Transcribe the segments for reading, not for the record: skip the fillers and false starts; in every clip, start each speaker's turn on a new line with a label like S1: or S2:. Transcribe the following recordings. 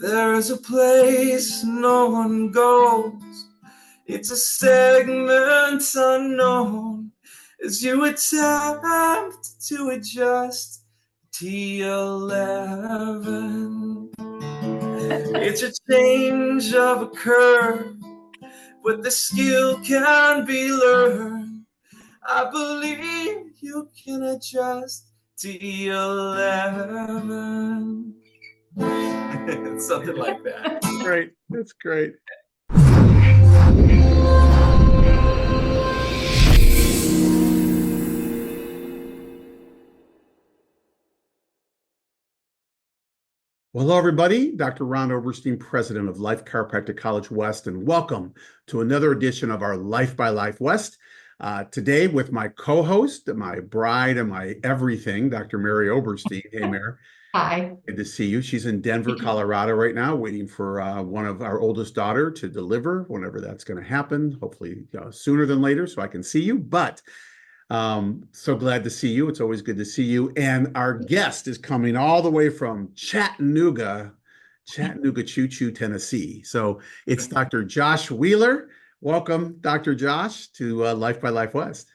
S1: There's a place no one goes. It's a segment unknown as you attempt to adjust T11. It's a change of a curve, but the skill can be learned. I believe you can adjust T11. Something like that.
S2: Great. That's great. Well, hello, everybody. Dr. Ron Oberstein, president of Life Chiropractic College West, and welcome to another edition of our Life by Life West. Today with my co-host, my bride and my everything, Dr. Mary Oberstein. Hey, Mary.
S3: Hi.
S2: Good to see you. She's in Denver, Colorado right now, waiting for one of our oldest daughter to deliver whenever that's going to happen, hopefully sooner than later so I can see you. But so glad to see you. It's always good to see you. And our guest is coming all the way from Chattanooga, Choo Choo, Tennessee. So it's Dr. Josh Wheeler. Welcome, Dr. Josh, to Life by Life West.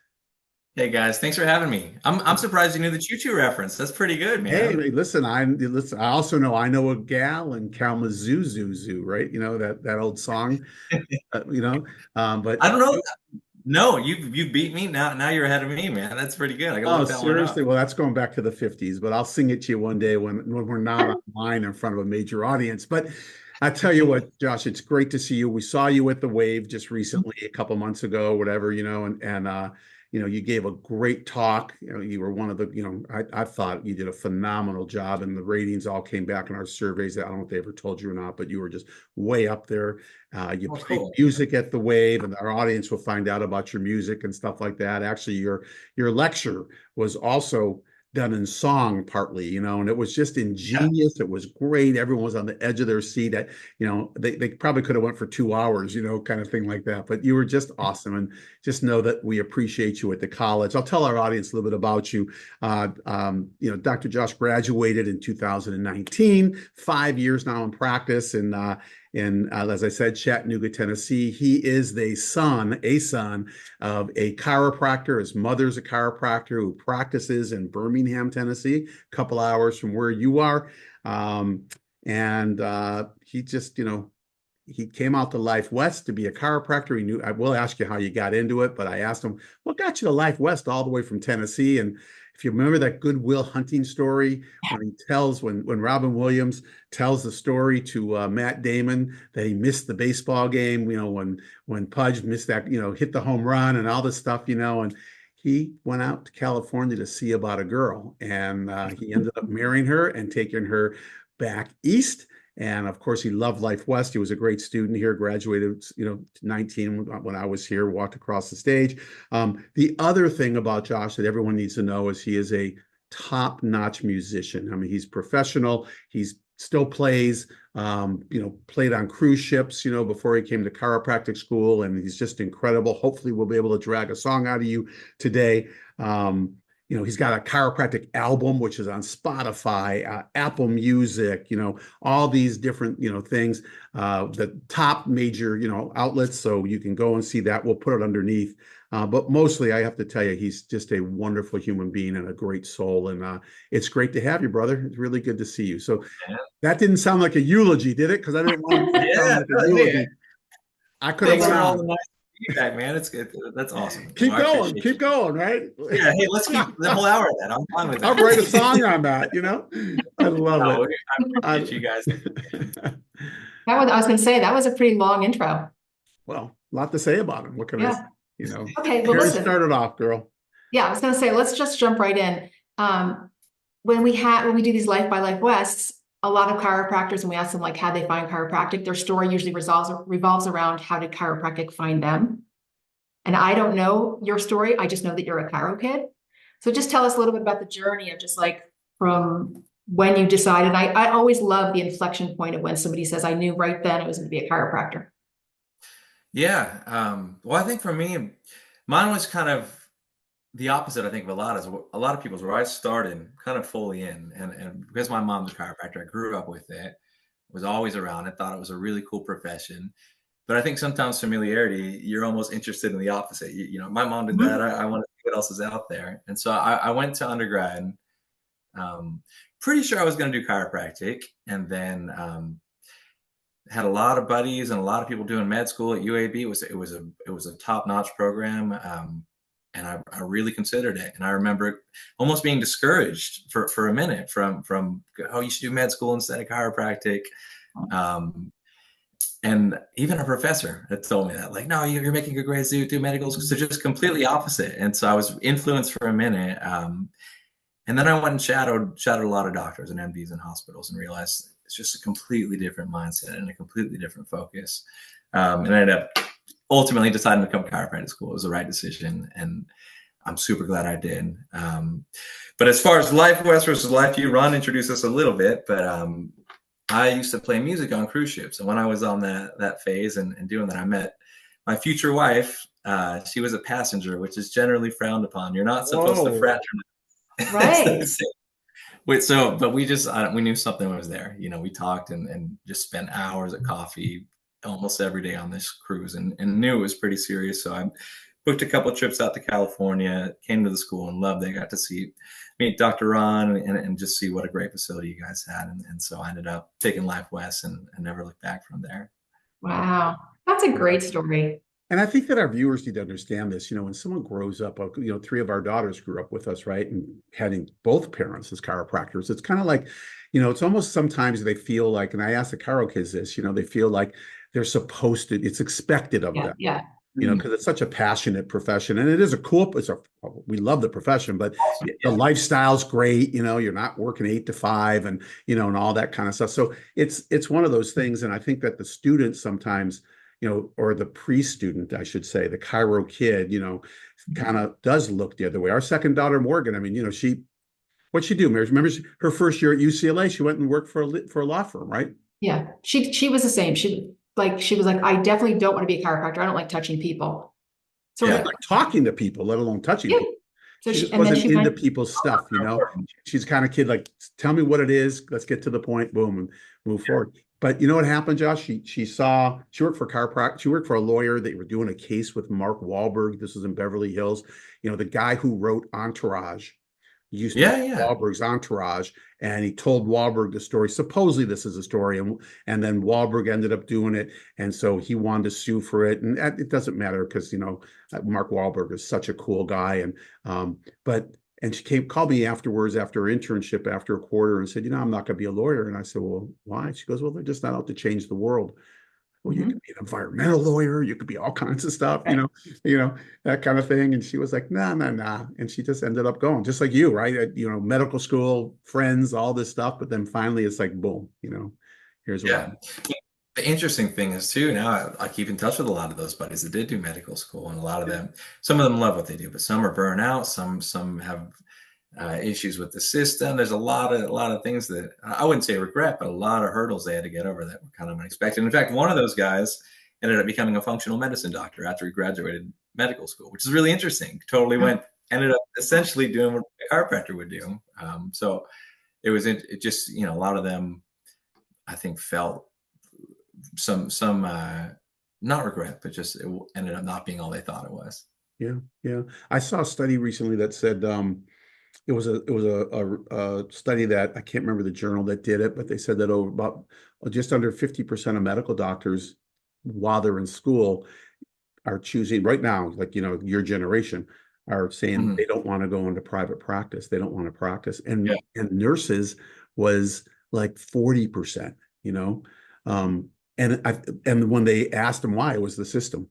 S1: Hey guys, thanks for having me. I'm surprised you knew the Choo Choo reference. That's pretty good, man.
S2: Hey, listen, I also know a gal in Kalamazoo, Zoo, right? You know that old song, but
S1: I don't know. No, you beat me. Now you're ahead of me, man. That's pretty good. I gotta look that
S2: seriously?
S1: one up.
S2: Well, that's going back to the 50s, but I'll sing it to you one day when we're not online in front of a major audience. But I tell you what, Josh, it's great to see you. We saw you at the Wave just recently, a couple months ago, whatever, and you gave a great talk. You were one of the, I thought you did a phenomenal job, and the ratings all came back in our surveys. I don't know if they ever told you or not, but you were just way up there. You played music at the Wave, and our audience will find out about your music and stuff like that. Actually, your lecture was also done in song partly, and it was just ingenious. Yeah. It was great. Everyone was on the edge of their seat. They probably could have went for 2 hours, kind of thing like that. But you were just awesome, and just know that we appreciate you at the college. I'll tell our audience a little bit about you. Dr. Josh graduated in 2019, 5 years now in practice, and as I said, Chattanooga, Tennessee. He is a son of a chiropractor. His mother's a chiropractor who practices in Birmingham, Tennessee, a couple hours from where you are. He just, he came out to Life West to be a chiropractor. I will ask you how you got into it, but I asked him, what got you to Life West all the way from Tennessee? And if you remember that Good Will Hunting story, when Robin Williams tells the story to Matt Damon that he missed the baseball game, when Pudge missed that, hit the home run and all this stuff, and he went out to California to see about a girl, and he ended up marrying her and taking her back east. And of course, he loved Life West. He was a great student here, graduated, 19 when I was here, walked across the stage. The other thing about Josh that everyone needs to know is he is a top-notch musician. I mean, he's professional. He's still plays, played on cruise ships, before he came to chiropractic school, and he's just incredible. Hopefully we'll be able to drag a song out of you today. He's got a chiropractic album, which is on Spotify, Apple Music, all these different, things, the top major, outlets. So you can go and see that. We'll put it underneath. But mostly, I have to tell you, he's just a wonderful human being and a great soul. And it's great to have you, brother. It's really good to see you. So that didn't sound like a eulogy, did it? Because I didn't want to sound like a eulogy.
S1: Yeah.
S2: I could have went on.
S1: Feedback, man. It's good. That's awesome.
S2: Keep going, right?
S1: Yeah. Hey, let's keep the whole hour of that. I'm fine with that.
S2: I'll write a song on that. I love it.
S1: I appreciate you guys.
S3: I was going to say that was a pretty long intro.
S2: Well, a lot to say about him. What can I say?
S3: Okay. Well, listen.
S2: Start it off, girl.
S3: Yeah, I was going to say, let's just jump right in. When we do these Life by Life Wests, a lot of chiropractors, and we ask them like how they find chiropractic, their story usually revolves around how did chiropractic find them. And I don't know your story. I just know that you're a chiro kid. So just tell us a little bit about the journey of just like from when you decided. I always love the inflection point of when somebody says, I knew right then I was going to be a chiropractor.
S1: Yeah. Well, I think for me, mine was kind of the opposite, I think, of a lot of people's, where I started kind of fully in, and because my mom's a chiropractor, I grew up with it. was always around it, thought it was a really cool profession. But I think sometimes familiarity, you're almost interested in the opposite. My mom did that. I want to see what else is out there. And so I went to undergrad, um, pretty sure I was going to do chiropractic, and then had a lot of buddies and a lot of people doing med school at UAB. It was a top-notch program. And I really considered it. And I remember almost being discouraged for a minute from, oh, you should do med school instead of chiropractic. Um, and even a professor had told me that, like, no, you're making good grades, do medical school. So just completely opposite. And so I was influenced for a minute. And then I went and shadowed a lot of doctors and MDs in hospitals and realized it's just a completely different mindset and a completely different focus. And I ended up ultimately deciding to come to chiropractic school. It was the right decision, and I'm super glad I did. But as far as Life West versus Life U, Ron introduced us a little bit, but I used to play music on cruise ships. And when I was on that phase and doing that, I met my future wife. She was a passenger, which is generally frowned upon. You're not supposed to fraternize.
S3: Right.
S1: But we knew something was there. We talked and just spent hours at coffee almost every day on this cruise, and knew it was pretty serious. So I booked a couple of trips out to California, came to the school and loved it. Got to meet Dr. Ron and just see what a great facility you guys had. And so I ended up taking Life West and never looked back from there.
S3: Wow. That's a great story.
S2: And I think that our viewers need to understand this. When someone grows up, three of our daughters grew up with us, right? And having both parents as chiropractors, it's kind of like, it's almost sometimes they feel like, and I ask the chiro kids this, they feel like they're supposed to, it's expected of them.
S3: Yeah.
S2: Because it's such a passionate profession, and it is we love the profession, but the lifestyle's great. You're not working 8 to 5 and, and all that kind of stuff. So it's one of those things. And I think that the students sometimes, or the pre-student, I should say, the chiro kid, kind of does look the other way. Our second daughter, Morgan, I mean, what'd she do, Mary? Remember her first year at UCLA, she went and worked for a law firm, right?
S3: Yeah. She was the same. She was like, I definitely don't want to be a chiropractor. I don't like touching people. So
S2: like talking to people, let alone touching people.
S3: So
S2: she wasn't into people's stuff, She's the kind of kid like, tell me what it is. Let's get to the point, boom, and move forward. But you know what happened, Josh? She worked for chiropractic. She worked for a lawyer. They were doing a case with Mark Wahlberg. This was in Beverly Hills. The guy who wrote Entourage used to be Wahlberg's Entourage, and he told Wahlberg the story. Supposedly this is a story, and then Wahlberg ended up doing it, and so he wanted to sue for it. And it doesn't matter because Mark Wahlberg is such a cool guy, and she called me afterwards after her internship after a quarter and said, I'm not going to be a lawyer. And I said, well, why? She goes, well, they're just not out to change the world. Well, you could be an environmental lawyer. You could be all kinds of stuff, that kind of thing. And she was like, nah. And she just ended up going, just like you, right? Medical school, friends, all this stuff. But then finally it's like, boom, here's what.
S1: The interesting thing is too, now I keep in touch with a lot of those buddies that did do medical school, and a lot of them, some of them love what they do, but some are burnt out. Some have issues with the system. There's a lot of things that I wouldn't say regret, but a lot of hurdles they had to get over that were kind of unexpected. In fact, one of those guys ended up becoming a functional medicine doctor after he graduated medical school, which is really interesting. Ended up essentially doing what a chiropractor would do. So it just, a lot of them, I think, felt some not regret, but just it ended up not being all they thought it was.
S2: Yeah. I saw a study recently that said it was a study that I can't remember the journal that did it, but they said that over about just under 50% of medical doctors, while they're in school, are choosing right now, like your generation, are saying they don't want to go into private practice. They don't want to practice, and nurses was like 40%. And when they asked them why, it was the system.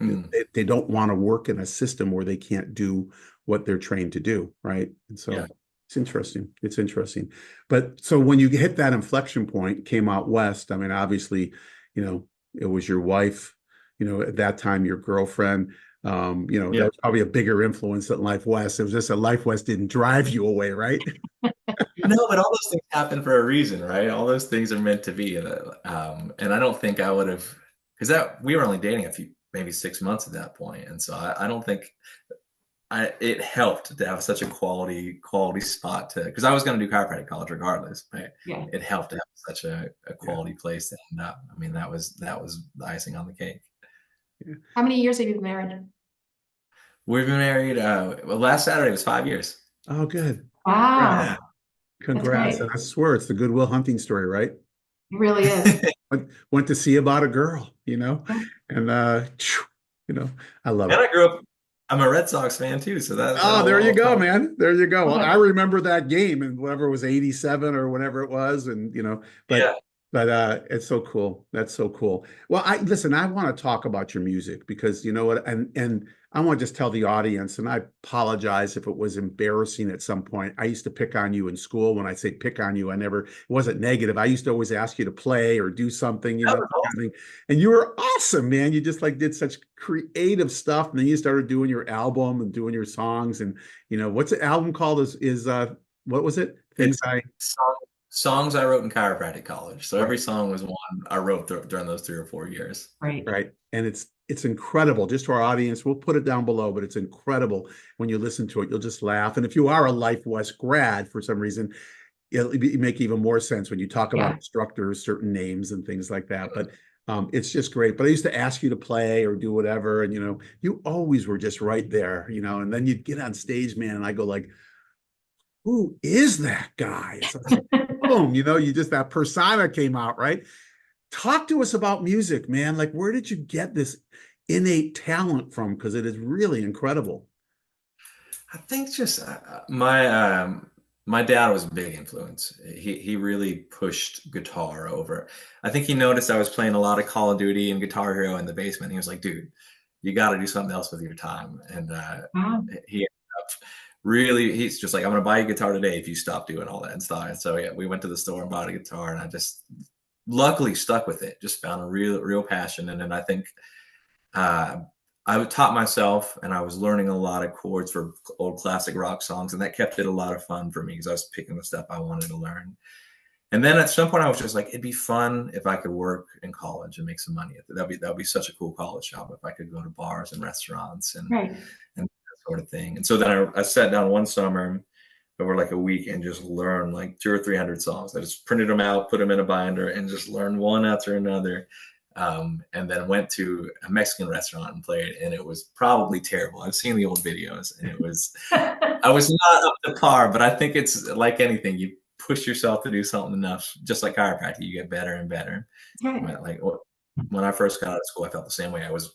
S2: They don't want to work in a system where they can't do what they're trained to do, right? And so it's interesting. It's interesting. But so when you hit that inflection point, came out west, I mean, obviously, it was your wife, at that time, your girlfriend, that was probably a bigger influence than Life West. It was just that Life West didn't drive you away, right?
S1: No, but all those things happen for a reason, right? All those things are meant to be. And I don't think I would have, because we were only dating maybe 6 months at that point. And so I don't think it helped to have such a quality spot to, because I was going to do chiropractic college regardless, but
S3: Yeah.
S1: it helped to have such a quality place to end up. I mean, that was the icing on the cake.
S2: Yeah.
S3: How many years have you been married?
S1: We've been married. Well, last Saturday was 5 years.
S2: Oh, good. Congrats.
S3: Wow, that's
S2: Congrats.
S3: great.
S2: And I swear it's the Good Will Hunting story, right?
S3: It really is.
S2: Went to see about a girl,
S3: Yeah.
S2: and I love
S1: And
S2: it.
S1: I grew up. I'm a Red Sox fan too, so that
S2: Oh, there you
S1: all
S2: go,
S1: comes.
S2: man. There you go. Well, I
S3: Okay.
S2: remember that game and whatever it was 87 or whatever it was. And but
S1: Yeah.
S2: it's so cool. That's so cool. Well, I listen, I want to talk about your music because you know what, and I want to just tell the audience, and I apologize if it was embarrassing at some point. I used to pick on you in school. When I say pick on you, it wasn't negative. I used to always ask you to play or do something,
S1: That was
S2: kind of thing. And you were awesome, man. You just like did such creative stuff. And then you started doing your album and doing your songs. And what's the album called? Is what was it? Things
S1: It's
S2: I
S1: songs I wrote in chiropractic college. So
S2: Right.
S1: every song was one I wrote during those 3 or 4 years.
S3: Right.
S2: Right. And it's incredible. Just to our audience, we'll put it down below, but it's incredible when you listen to it. You'll just laugh. And if you are a Life West grad for some reason, it'll make even more sense when you talk about
S3: Yeah.
S2: instructors, certain names and things like that. But it's just great. But I used to ask you to play or do whatever, and you always were just right there, and then you'd get on stage, man, and I go like, who is that guy? It's like, boom, you just that persona came out, right? Talk to us about music, man. Like, where did you get this innate talent from? Because it is really incredible.
S1: I think just my dad was a big influence. He really pushed guitar over. I think he noticed I was playing a lot of Call of Duty and Guitar Hero in the basement. He was like, "Dude, you got to do something else with your time." And
S3: Wow.
S1: he ended up really, he's just like, "I'm going to buy you a guitar today if you stop doing all that and stuff." And so yeah, we went to the store and bought a guitar, and I just luckily stuck with it. Just found a real passion, and then I think uh, I taught myself, and I was learning a lot of chords for old classic rock songs, and that kept it a lot of fun for me because I was picking the stuff I wanted to learn. And then at some point, I was just like, it'd be fun if I could work in college and make some money. That'd be such a cool college job if I could go to bars and restaurants
S3: Right.
S1: and that sort of thing. And so then I sat down one summer over like a week and just learned like 200 or 300 songs. I just printed them out, put them in a binder, and just learned one after another. And then went to a Mexican restaurant and played, and it was probably terrible. I've seen the old videos, and I was not up to par, but I think it's like anything. You push yourself to do something enough, just like chiropractic, you get better and better.
S3: Right.
S1: Like when I first got out of school, I felt the same way. I was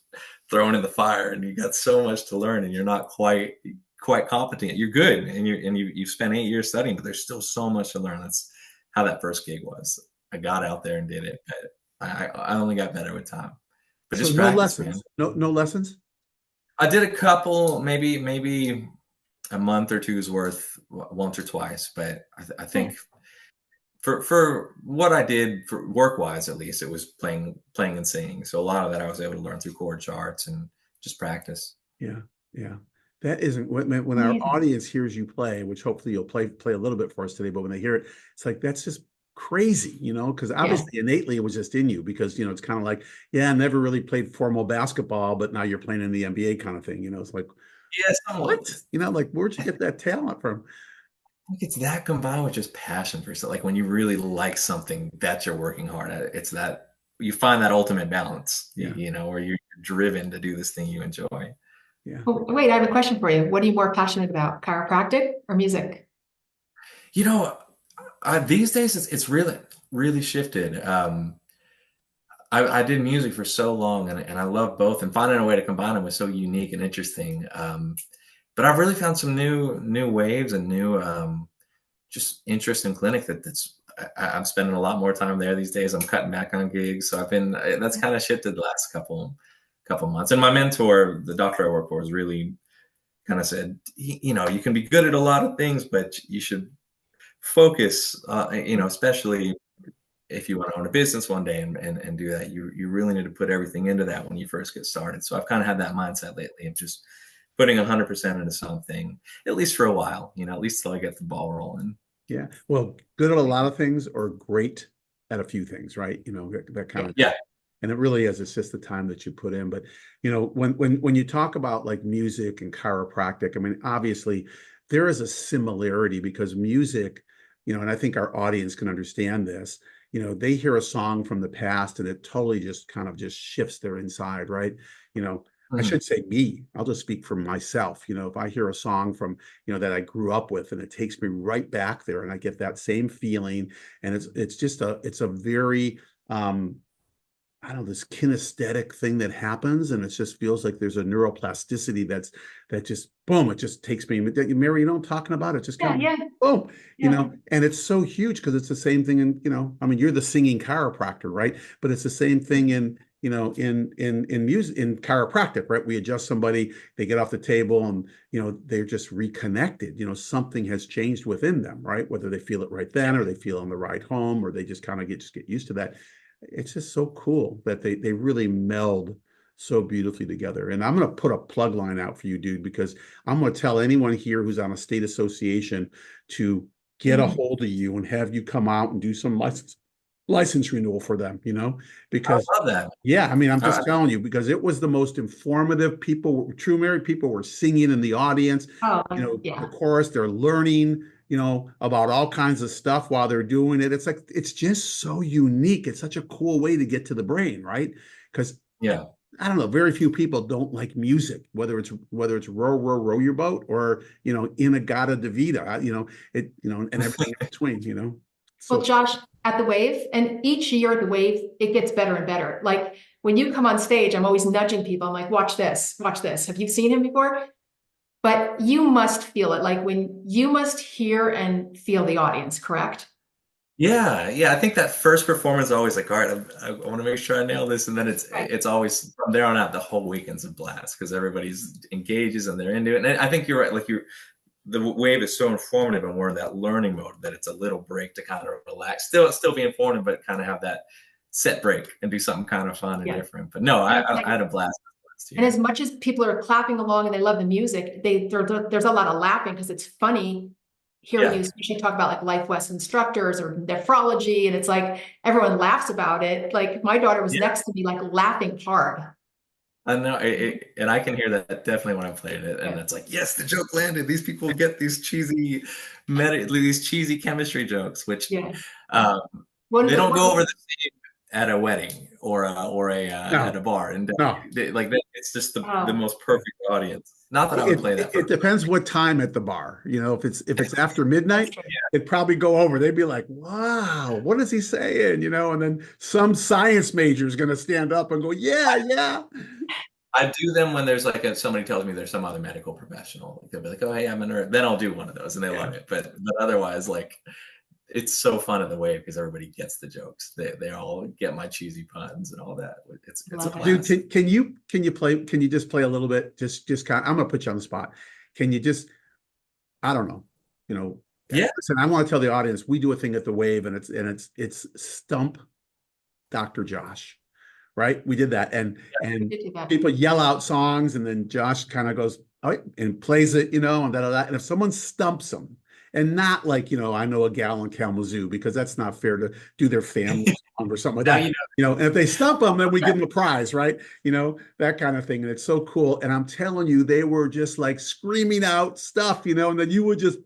S1: thrown in the fire, and you got so much to learn, and you're not quite competent. You're good, and you've spent 8 years studying, but there's still so much to learn. That's how that first gig was. I got out there and did it, but I only got better with time. But
S2: So
S1: just
S2: no
S1: practice, man.
S2: lessons. No lessons.
S1: I did a couple, maybe a month or two's worth once or twice, but I think for what I did for work wise, at least, it was playing and singing. So a lot of that I was able to learn through chord charts and just practice.
S2: Yeah, yeah. That isn't when our
S3: Amazing.
S2: audience hears you play, which hopefully you'll play a little bit for us today, but when they hear it, it's like that's just crazy, because
S3: Yeah.
S2: obviously innately it was just in you because it's kind of like, yeah, I never really played formal basketball, but now you're playing in the NBA kind of thing. It's like,
S1: Yeah,
S2: what? Like where'd you get that talent from?
S1: I think it's that combined with just passion for something. Like when you really like something that you're working hard at, it's that you find that ultimate balance,
S2: Yeah,
S1: where you're driven to do this thing you enjoy.
S2: yeah.
S3: Oh, wait, I have a question for you. What are you more passionate about, chiropractic or music?
S1: You know, these days it's really shifted. I did music for so long, and I love both, and finding a way to combine them was so unique and interesting. But I've really found some new waves and new just interest in clinic I'm spending a lot more time there these days. I'm cutting back on gigs, so that's kind of shifted the last couple months. And my mentor, the doctor I work for, has really kind of said, you can be good at a lot of things, but you should focus, especially if you want to own a business one day and do that, you really need to put everything into that when you first get started. So I've kind of had that mindset lately of just putting 100% into something, at least for a while, at least till I get the ball rolling.
S2: Yeah. Well, good at a lot of things or great at a few things, right? That kind of,
S1: Yeah.
S2: And it really is. It's just the time that you put in. But when you talk about like music and chiropractic, I mean, obviously there is a similarity because music, and I think our audience can understand this. They hear a song from the past and it totally just kind of just shifts their inside, right? I
S1: Mhm.
S2: should say me. I'll just speak for myself. If I hear a song from, that I grew up with and it takes me right back there and I get that same feeling. And it's a very I don't know, this kinesthetic thing that happens, and it just feels like there's a neuroplasticity that just boom, it just takes me. Mary, you know what I'm talking about? It just
S3: Yeah,
S2: kind of
S3: yeah,
S2: boom,
S3: yeah.
S2: and it's so huge because it's the same thing in, I mean, you're the singing chiropractor, right? But it's the same thing in, in music, in chiropractic, right? We adjust somebody, they get off the table and, they're just reconnected. Something has changed within them, right? Whether they feel it right then or they feel on the ride home or they just kind of get used to that. It's just so cool that they really meld so beautifully together. And I'm going to put a plug line out for you, dude, because I'm going to tell anyone here who's on a state association to get a
S3: Mm.
S2: hold of you and have you come out and do some license renewal for them,
S1: I
S2: because
S1: love that.
S2: yeah, I mean, I'm
S1: Uh,
S2: just telling you because it was the most informative. People, true married people were singing in the audience,
S3: Oh,
S2: the
S3: yeah.
S2: chorus, they're learning, about all kinds of stuff while they're doing it. It's like, it's just so unique. It's such a cool way to get to the brain, right? Because
S1: yeah.
S2: I don't know, very few people don't like music, whether it's row your boat or, Inagata Davida, and everything in between,
S3: Well,
S2: So
S3: Josh, at the Wave, and each year at the Wave, it gets better and better. Like when you come on stage, I'm always nudging people. I'm like, watch this, watch this. Have you seen him before? But you must feel it. Like when you must hear and feel the audience, correct?
S1: Yeah, yeah. I think that first performance is always like, all right, I want to make sure I nail this, and then
S3: Right.
S1: it's always from there on out. The whole weekend's a blast because everybody's engages and they're into it. And I think you're right. Like the wave is so informative, and we're in that learning mode that it's a little break to kind of relax. Still be informative, but kind of have that set break and do something kind of fun and
S3: Yeah.
S1: different. But no,
S3: And it's like,
S1: I had a blast last
S3: and as
S1: year.
S3: much as people are clapping along and they love the music, there's a lot of laughing because it's funny hearing you
S1: Yeah,
S3: especially talk about like Life West instructors or nephrology, and it's like everyone laughs about it. Like my daughter was
S1: yeah.
S3: next to me, like laughing hard.
S1: I know, and I can hear that definitely when I'm playing it, and
S3: Yeah.
S1: it's like, yes, the joke landed. These people get these cheesy chemistry jokes, which
S3: Yeah.
S1: um,
S3: One of
S1: they
S3: the
S1: don't go over
S3: one,
S1: the same at a wedding or at
S2: no,
S1: a bar, and
S2: no.
S1: it's just the
S3: oh,
S1: most perfect audience. Not that I would
S2: It,
S1: play
S2: it
S1: that
S2: it
S1: for.
S2: depends what time at the bar. If it's after
S3: that's
S2: midnight,
S3: true.
S2: it'd probably go over. They'd be like, "Wow, what is he saying?" And then some science major is going to stand up and go, "Yeah, yeah."
S1: I do them when there's like somebody tells me there's some other medical professional. Like, they'll be like, "Oh, hey, I'm a nerd." Then I'll do one of those, and they
S2: Yeah.
S1: love it. But otherwise, like, it's so fun at the Wave because everybody gets the jokes. They all get my cheesy puns and all that. It's a
S3: Love it.
S2: Dude,
S1: blast.
S2: can you just play a little bit? Just kind of, I'm gonna put you on the spot. Can you just, I don't know, you know,
S1: Yeah,
S2: listen, I want to tell the audience we do a thing at the Wave and it's Stump Dr. Josh, right? We did that
S3: We
S2: and
S3: did do that.
S2: people yell out songs and then Josh kind of goes, all right, and plays it, and that. And if someone stumps them, and not like, I know a gal in Kalamazoo, because that's not fair to do their family song or something like
S1: now
S2: that.
S1: you know.
S2: And if they stump them, then we give them a prize, right? That kind of thing. And it's so cool. And I'm telling you, they were just like screaming out stuff, and then you would just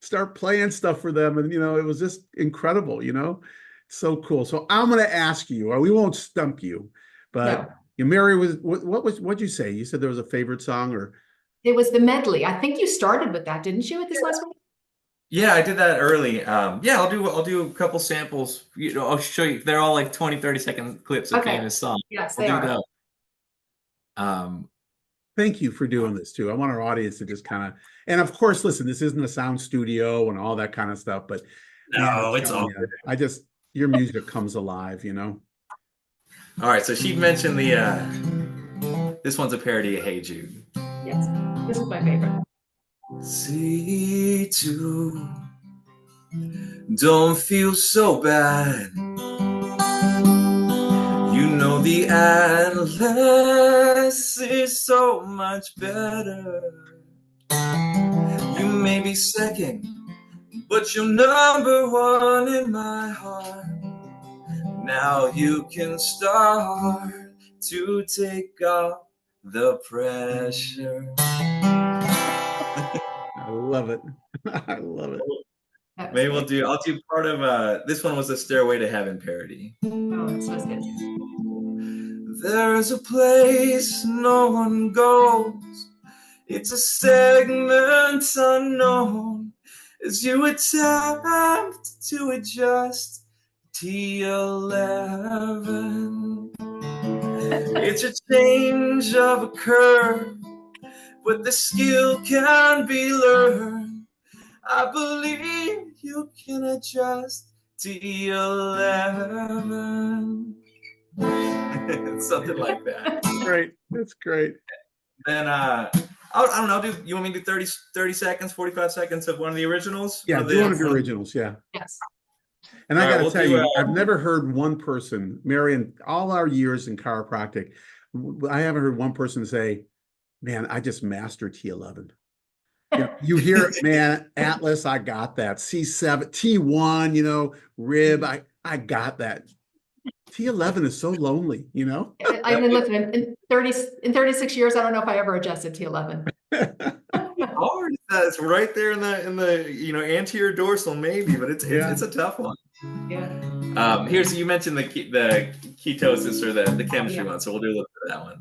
S2: start playing stuff for them. And, it was just incredible. So cool. So I'm going to ask you, or we won't stump you, but
S3: No,
S2: Mary, what'd you say? You said there was a favorite song or?
S3: it was the medley. I think you started with that, didn't you, at this last one?
S1: Yeah, I did that early. Yeah, I'll do a couple samples. I'll show you. They're all like 20, 30-second clips of
S3: Okay.
S1: famous songs.
S3: Yes,
S1: I'll
S3: they
S1: do
S3: are.
S1: that. Um,
S2: Thank you for doing this too. I want our audience to just kind of, and of course, listen, this isn't a sound studio and all that kind of stuff, but man, I'm
S1: no, it's
S2: telling
S1: all
S2: you, your music comes alive.
S1: all right. So she mentioned the this one's a parody of Hey Jude.
S3: Yes. This is my favorite.
S1: See to don't feel so bad. You know the Atlas is so much better. You may be second, but you're number one in my heart. Now you can start to take off the pressure.
S2: I love it. I love it.
S1: Maybe I'll do part of this one was a Stairway to Heaven parody.
S3: Oh, that's so good.
S1: There's a place no one goes. It's a segment unknown as you attempt to adjust T11. It's a change of a curve, but the skill can be learned. I believe you can adjust T11. Something like that.
S2: Great. That's great.
S1: Then I don't know, you want me to do 30 seconds, 45 seconds of one of the originals?
S2: Yeah, do one of your originals, yeah.
S3: Yes.
S2: And I got to tell you, I've never heard one person, Mary, in all our years in chiropractic, I haven't heard one person say, man, I just mastered T11. You hear, man, Atlas, I got that. C7, T1, rib, I got that. T11 is so lonely,
S3: I mean, listen, in 36 years, I don't know if I ever adjusted T11.
S1: Hard. It's right there in the anterior dorsal maybe, but it's a tough one.
S3: Yeah.
S1: Here, so you mentioned the ketosis or the chemistry one, so we'll do a little bit of that one.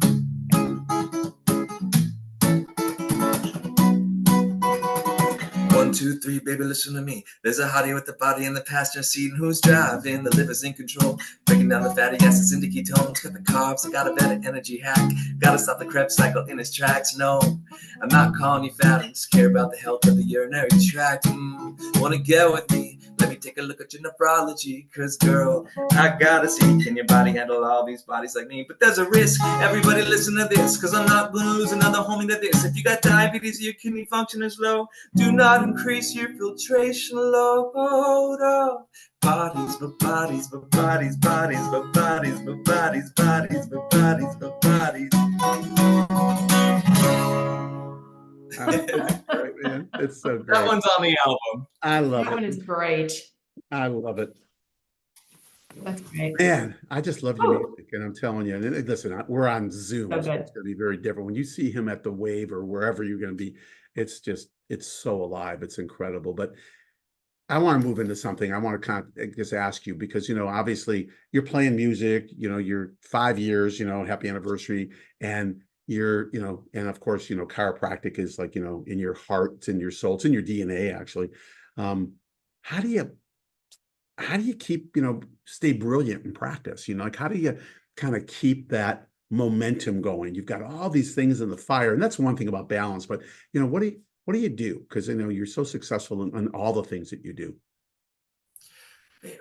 S1: 1, 2, 3, baby, listen to me. There's a hottie with the body in the passenger seat, and who's driving? The liver's in control, breaking down the fatty acids into ketones. Cut the carbs, I got a better energy hack. Gotta stop the Krebs cycle in its tracks. No, I'm not calling you fat, I just care about the health of the urinary tract. Wanna get with me? Let me take a look at your nephrology, cause girl, I gotta see, can your body handle all these bodies like me? But there's a risk, everybody listen to this, cause I'm not gonna lose another homie to this. If you got diabetes, your kidney function is low, do not increase your filtration load. Oh, bodies, but bodies, but bodies, bodies, but bodies, but bodies, bodies, but bodies, but bodies.
S2: That's great, man. It's so great.
S1: That one's on the album.
S2: I love it.
S3: That one is great.
S2: I love it.
S3: That's great.
S2: Man, I just love your music, and I'm telling you. And listen, we're on Zoom, so it's going to be very different. When you see him at the Wave or wherever you're going to be, it's so alive. It's incredible. But I want to move into something. I want to just ask you because, obviously you're playing music, you're 5 years, happy anniversary. And you're, and of course, chiropractic is like, in your heart, it's in your soul, it's in your DNA, actually. How do you keep, stay brilliant in practice? Like how do you kind of keep that momentum going? You've got all these things in the fire, and that's one thing about balance, but what do you do? Because you're so successful in all the things that you do.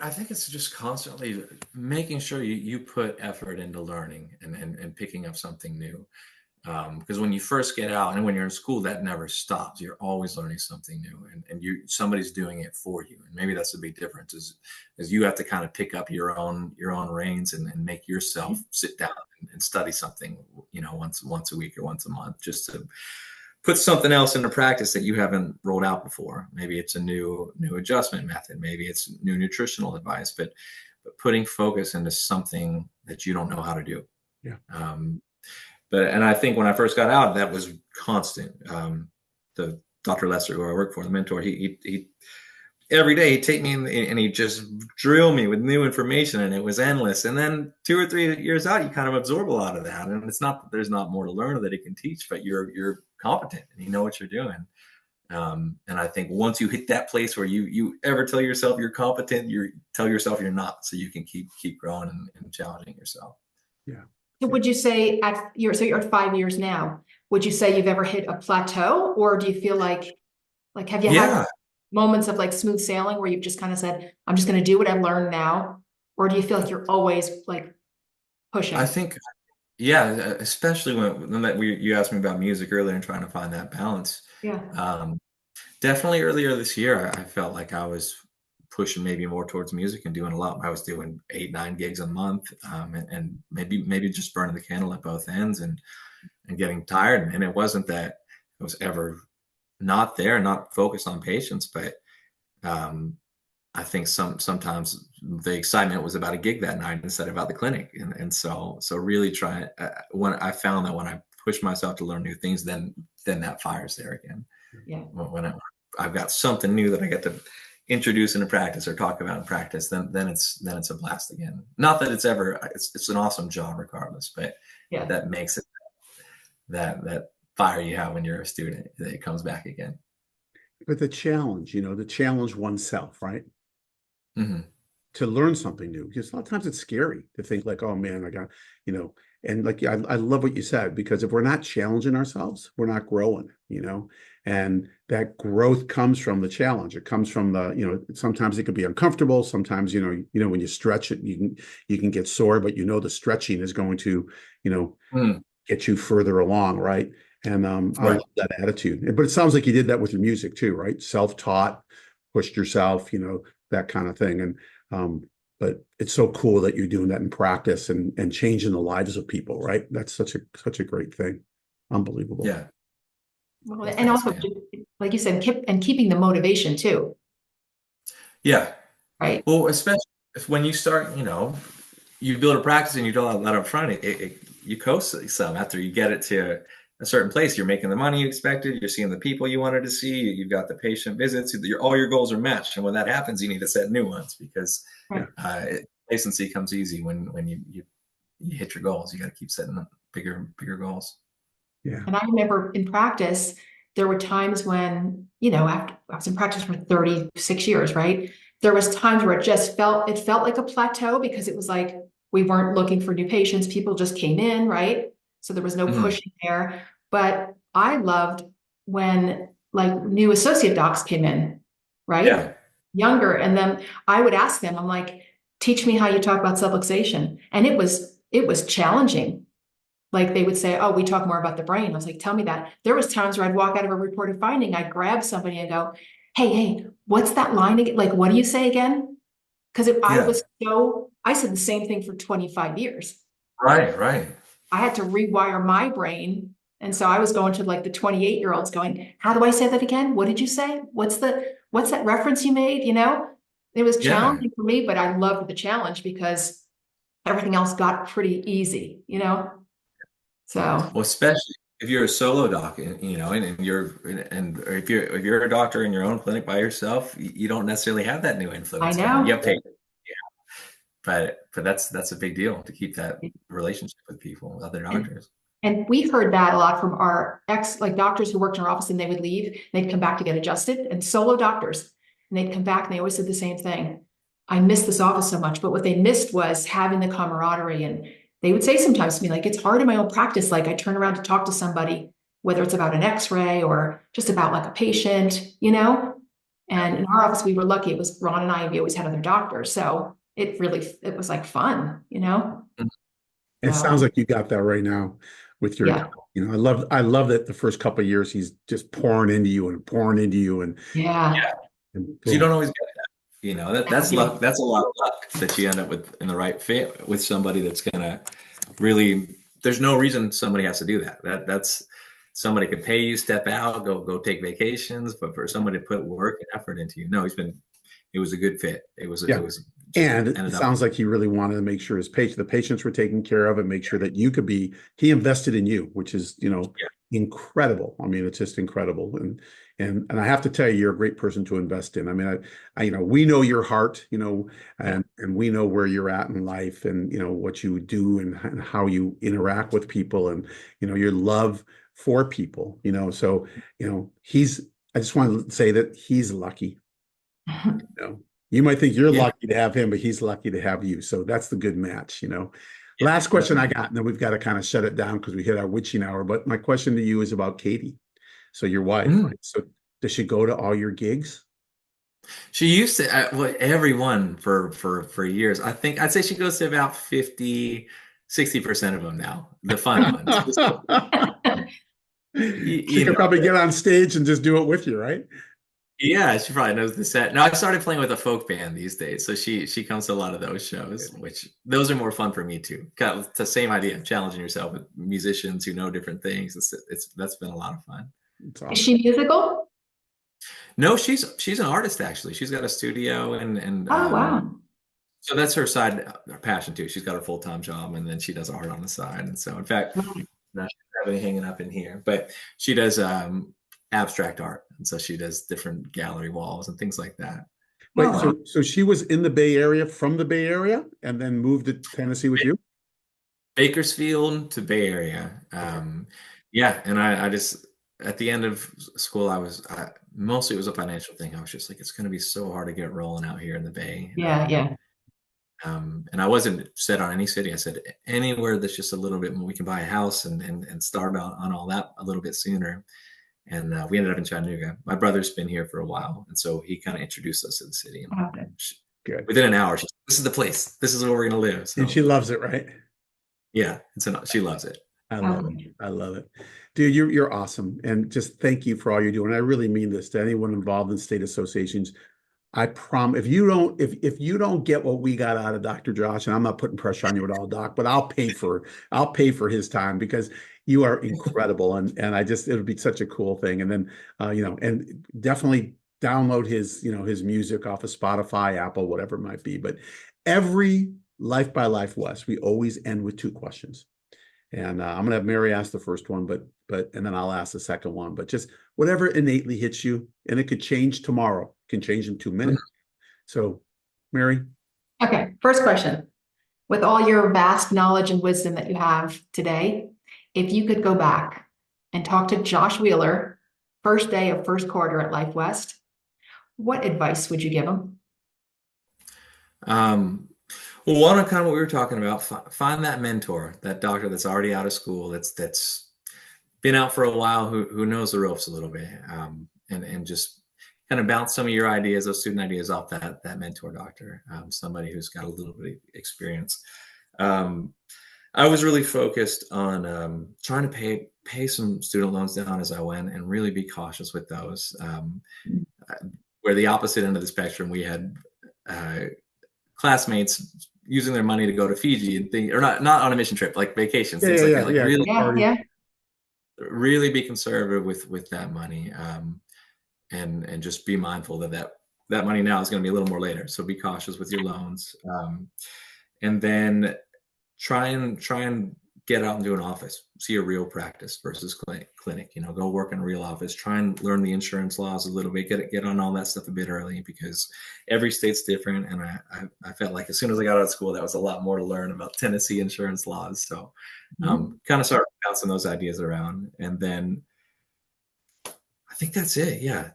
S1: I think it's just constantly making sure you put effort into learning and picking up something new. Because when you first get out and when you're in school, that never stops. You're always learning something new, and somebody's doing it for you. And maybe that's the big difference is you have to kind of pick up your own reins and make yourself sit down and study something, once a week or once a month, just to put something else into practice that you haven't rolled out before. Maybe it's a new adjustment method. Maybe it's new nutritional advice, but putting focus into something that you don't know how to do.
S2: Yeah.
S1: And I think when I first got out, that was constant. The Dr. Lester, who I work for, the mentor, he every day he'd take me and he'd just drill me with new information, and it was endless. And then 2 or 3 years out, you kind of absorb a lot of that. And it's not that there's not more to learn or that he can teach, but you're competent and you know what you're doing. And I think once you hit that place where you ever tell yourself you're competent, you tell yourself you're not, so you can keep growing and challenging yourself.
S2: Yeah.
S3: Would you say you're at 5 years now, would you say you've ever hit a plateau, or do you feel like have you had moments of like smooth sailing where you've just kind of said, I'm just going to do what I've learned now? Or do you feel like you're always like pushing?
S1: I think, especially when you asked me about music earlier and trying to find that balance.
S3: Yeah.
S1: Definitely earlier this year, I felt like I was pushing maybe more towards music and doing a lot. I was doing 8-9 gigs a month, and maybe just burning the candle at both ends and getting tired. And it wasn't that I was ever not focused on patients, but I think sometimes the excitement was about a gig that night instead of about the clinic, and so really try when I found that when I push myself to learn new things, then that fire's there again.
S3: Yeah.
S1: When I've got something new that I get to introduce into practice or talk about in practice, then it's a blast again. Not that it's an awesome job regardless, but
S3: Yeah.
S1: that makes it that fire you have when you're a student, that it comes back again.
S2: But the challenge, to challenge oneself, right?
S1: Mm-hmm.
S2: To learn something new, because a lot of times it's scary to think like, oh man, I got, and like, I love what you said, because if we're not challenging ourselves, we're not growing, and that growth comes from the challenge. It comes from sometimes it can be uncomfortable. Sometimes, when you stretch it, you can get sore, but the stretching is going to, get you further along. Right. And I
S1: Right.
S2: love that attitude. But it sounds like you did that with your music too, right? Self-taught, pushed yourself, that kind of thing. And but it's so cool that you're doing that in practice and changing the lives of people, right? That's such a great thing. Unbelievable.
S1: Yeah.
S3: Well,
S1: Well,
S3: and
S1: thanks,
S3: also,
S1: man.
S3: like you said, keeping the motivation too,
S1: Yeah.
S3: right?
S1: Well, especially if when you start, you build a practice and you do all that up front, you coast some after you get it to a certain place. You're making the money you expected. You're seeing the people you wanted to see. You've got the patient visits. All your goals are matched. And when that happens, you need to set new ones because
S3: Right.
S1: complacency comes easy when you hit your goals. You got to keep setting up bigger goals.
S2: Yeah.
S3: And I remember in practice, there were times when, after I was in practice for 36 years, right? There was times where it felt like a plateau because it was like we weren't looking for new patients. People just came in, right? So there was no
S1: Mm-hmm.
S3: pushing there. But I loved when like new associate docs came in, right?
S1: Yeah.
S3: Younger. And then I would ask them, I'm like, teach me how you talk about subluxation. And it was challenging. Like they would say, oh, we talk more about the brain. I was like, tell me that. There was times where I'd walk out of a reported finding, I'd grab somebody and go, hey, what's that line again? Like, what do you say again? Because
S1: Yeah.
S3: I said the same thing for 25 years.
S1: Right. Right.
S3: I had to rewire my brain. And so I was going to like the 28-year-olds going, how do I say that again? What did you say? What's that reference you made? It was
S1: Yeah.
S3: challenging for me, but I loved the challenge because everything else got pretty easy, So
S1: Well, especially if you're a solo doc, or if you're a doctor in your own clinic by yourself, you don't necessarily have that new
S3: I
S1: influence coming. You
S3: know.
S1: have patients, but that's a big deal to keep that relationship with people, with other doctors.
S3: And we heard that a lot from our like doctors who worked in our office and they would leave, they'd come back to get adjusted, and solo doctors. And they'd come back and they always said the same thing. I miss this office so much, but what they missed was having the camaraderie. And they would say sometimes to me, like, it's hard in my own practice. Like I turn around to talk to somebody, whether it's about an x-ray or just about like a patient, And in our office, we were lucky. It was Ron and I, we always had other doctors. So it was like fun,
S2: It
S3: So,
S2: sounds like you got that right now with your,
S3: yeah.
S2: I love that the first couple of years he's just pouring into you and pouring into you and
S3: Yeah.
S1: So you don't always get that. That's
S3: Yeah.
S1: luck. That's a lot of luck that you end up with in the right fit with somebody that's gonna really. There's no reason somebody has to do that. That's somebody could pay you, step out, go take vacations, but for somebody to put work and effort into you, no, it was a good fit. It was
S2: Yeah.
S1: just
S2: And it
S1: ended up.
S2: sounds like he really wanted to make sure the patients were taken care of and make sure that he invested in you, which is, incredible. I mean, it's just incredible. And I have to tell you, you're a great person to invest in. I mean, we know your heart, and we know where you're at in life and, what you do and how you interact with people and, your love for people, so, I just want to say that he's lucky. You might think you're
S1: Yeah.
S2: lucky to have him, but he's lucky to have you. So that's the good match. Last question I got, and then we've got to kind of shut it down because we hit our witching hour. But my question to you is about Katie. So your wife, right? So does she go to all your gigs?
S1: She used to, everyone for years. I think I'd say she goes to about 50-60% of them now, the fun ones.
S2: She could probably get on stage and just do it with you, right?
S1: Yeah, she probably knows the set. No, I started playing with a folk band these days, so she comes to a lot of those shows, which those are more fun for me too. It's the same idea of challenging yourself with musicians who know different things. That's been a lot of fun.
S2: Awesome.
S3: Is she musical?
S1: No, she's an artist actually. She's got a studio and
S3: Oh, wow.
S1: so that's her side, her passion too. She's got a full-time job and then she does art on the side. And so in fact,
S3: Right.
S1: no, she doesn't have any hanging up in here, but she does abstract art. And so she does different gallery walls and things like that.
S2: Wait,
S3: Oh, wow.
S2: so she was in the Bay Area, from the Bay Area, and then moved to Tennessee with you?
S1: Bakersfield to Bay Area.
S2: Okay.
S1: Yeah, and I just at the end of school, mostly it was a financial thing. I was just like, it's going to be so hard to get rolling out here in the Bay.
S3: Yeah, yeah.
S1: And I wasn't set on any city. I said anywhere that's just a little bit more, we can buy a house and start on all that a little bit sooner. And we ended up in Chattanooga. My brother's been here for a while, and so he kind of introduced us to the city. And
S3: Okay.
S2: Good.
S1: within an hour, this is the place. This is where we're going to live. So
S2: And she loves it, right?
S1: yeah, she loves it.
S2: I love it. I love it. Dude, you're awesome. And just thank you for all you're doing. I really mean this to anyone involved in state associations. I promise if you don't get what we got out of Dr. Josh, and I'm not putting pressure on you at all, Doc, but I'll pay for his time because you are incredible. And I just, it would be such a cool thing. And then and definitely download his music off of Spotify, Apple, whatever it might be. But every Life by Life West, we always end with two questions. And I'm gonna have Mary ask the first one, but and then I'll ask the second one. But just whatever innately hits you, and it could change tomorrow, it can change in 2 minutes. So, Mary.
S3: Okay, first question. With all your vast knowledge and wisdom that you have today, if you could go back and talk to Josh Wheeler, first day of first quarter at Life West, what advice would you give him?
S1: Well, one of kind of what we were talking about, find that mentor, that doctor that's already out of school, that's been out for a while, who knows the ropes a little bit, and just kind of bounce some of your ideas, those student ideas, off that mentor doctor, somebody who's got a little bit of experience. I was really focused on trying to pay some student loans down as I went, and really be cautious with those. Where the opposite end of the spectrum, we had classmates using their money to go to Fiji and or not on a mission trip, like vacations, things like that. Like really be conservative with that money, and just be mindful that money now is going to be a little more later. So be cautious with your loans, and then try and get out and do an office, see a real practice versus clinic. Go work in a real office, try and learn the insurance laws a little bit, get on all that stuff a bit early, because every state's different. And I felt like as soon as I got out of school, that was a lot more to learn about Tennessee insurance laws. So kind of start bouncing those ideas around. And then I think that's it. Yeah.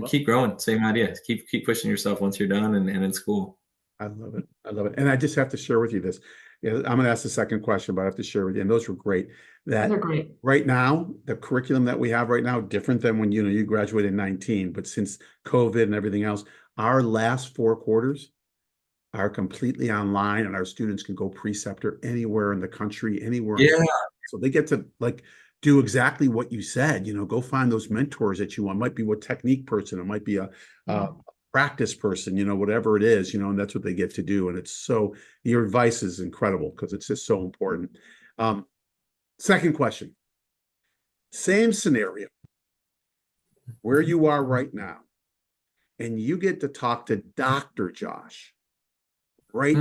S1: Keep growing. Same idea. Keep pushing yourself once you're done and in school.
S2: I love it. I love it. And I just have to share with you this. Yeah, I'm going to ask the second question, but I have to share with you. And those were great.
S3: Those are great.
S2: Right now, the curriculum that we have right now, different than when you graduated in 19, but since COVID and everything else, our last 4 quarters are completely online, and our students can go preceptor anywhere in the country, anywhere.
S1: Yeah.
S2: So they get to do exactly what you said. Go find those mentors that you want. It might be a technique person, it might be a practice person, whatever it is, and that's what they get to do. And it's so, your advice is incredible because it's just so important. Second question, same scenario where you are right now, and you get to talk to Dr. Josh right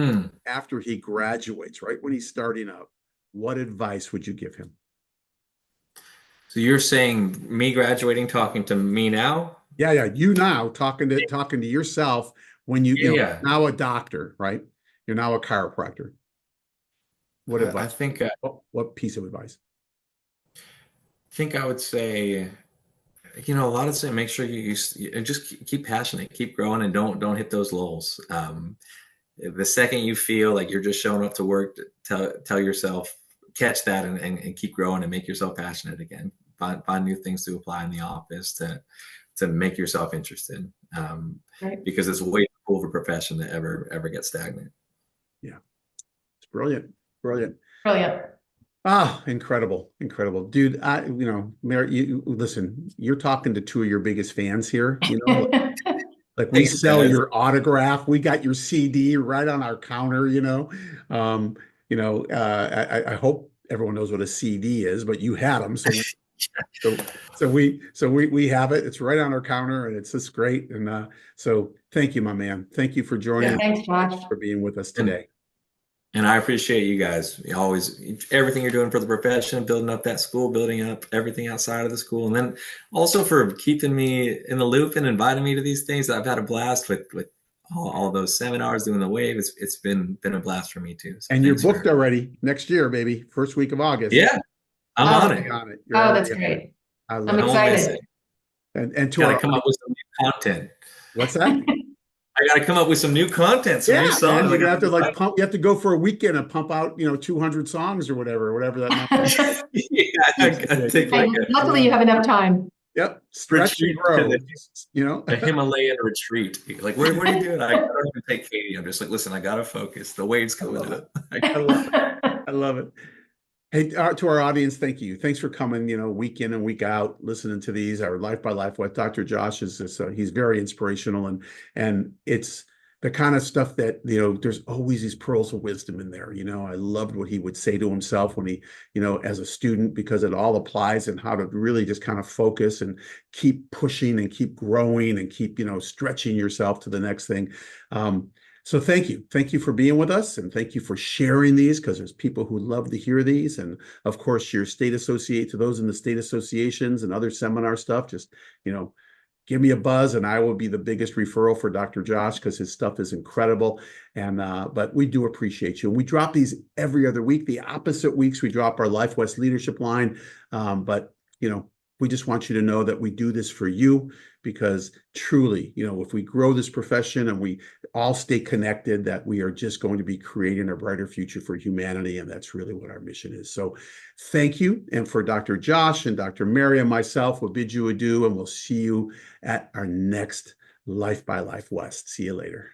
S2: after he graduates, right when he's starting out. What advice would you give him?
S1: So you're saying me graduating, talking to me now?
S2: Yeah. You now talking to yourself when you're now a doctor, right? You're now a chiropractor. What advice?
S1: I think
S2: what piece of advice?
S1: I think I would say, a lot of say, make sure you just keep passionate, keep growing, and don't hit those lulls. The second you feel like you're just showing up to work, tell yourself, catch that and keep growing and make yourself passionate again. Find new things to apply in the office to make yourself interested, because it's way too cool of a profession to ever get stagnant.
S2: Yeah, it's brilliant. Incredible, dude. Mary, listen, you're talking to 2 of your biggest fans here. Like we sell your autograph. We got your CD right on our counter. I hope everyone knows what a CD is, but you had them. So So we have it. It's right on our counter, and it's just great. And so thank you, my man. Thank you for joining.
S3: Yeah, thanks, Josh.
S2: For being with us today.
S1: And I appreciate you guys. You always, everything you're doing for the profession, building up that school, building up everything outside of the school, and then also for keeping me in the loop and inviting me to these things. I've had a blast with all those seminars, doing the wave. It's been a blast for me too. So
S2: and you're booked already next year, baby. First week of August.
S1: Yeah, I'm on it.
S3: Oh, that's great. I'm excited.
S2: And to
S1: gotta come up with some new content.
S2: What's that?
S1: I got to come up with some new content, some new songs.
S2: Man, you have to like pump. You have to go for a weekend and pump out, 200 songs or whatever that number is.
S3: Luckily, you have enough time.
S2: Yep, stretch and grow.
S1: A Himalayan retreat. Like, what are you doing? I don't even take Katie. I'm just like, listen, I gotta focus. The waves coming up.
S2: I love it. Hey, to our audience, thank you. Thanks for coming, week in and week out, listening to these. Our Life by Life with Dr. Josh he's very inspirational, and it's the kind of stuff that, there's always these pearls of wisdom in there. I loved what he would say to himself when he, as a student, because it all applies, and how to really just kind of focus and keep pushing and keep growing and keep, stretching yourself to the next thing. So thank you. Thank you for being with us, and thank you for sharing these, because there's people who love to hear these. And of course, your state associate, to those in the state associations and other seminar stuff, just, give me a buzz, and I will be the biggest referral for Dr. Josh, because his stuff is incredible. And but we do appreciate you. And we drop these every other week. The opposite weeks, we drop our Life West leadership line. But, we just want you to know that we do this for you, because truly, if we grow this profession and we all stay connected, that we are just going to be creating a brighter future for humanity. And that's really what our mission is. So thank you. And for Dr. Josh and Dr. Mary and myself, we'll bid you adieu, and we'll see you at our next Life by Life West. See you later.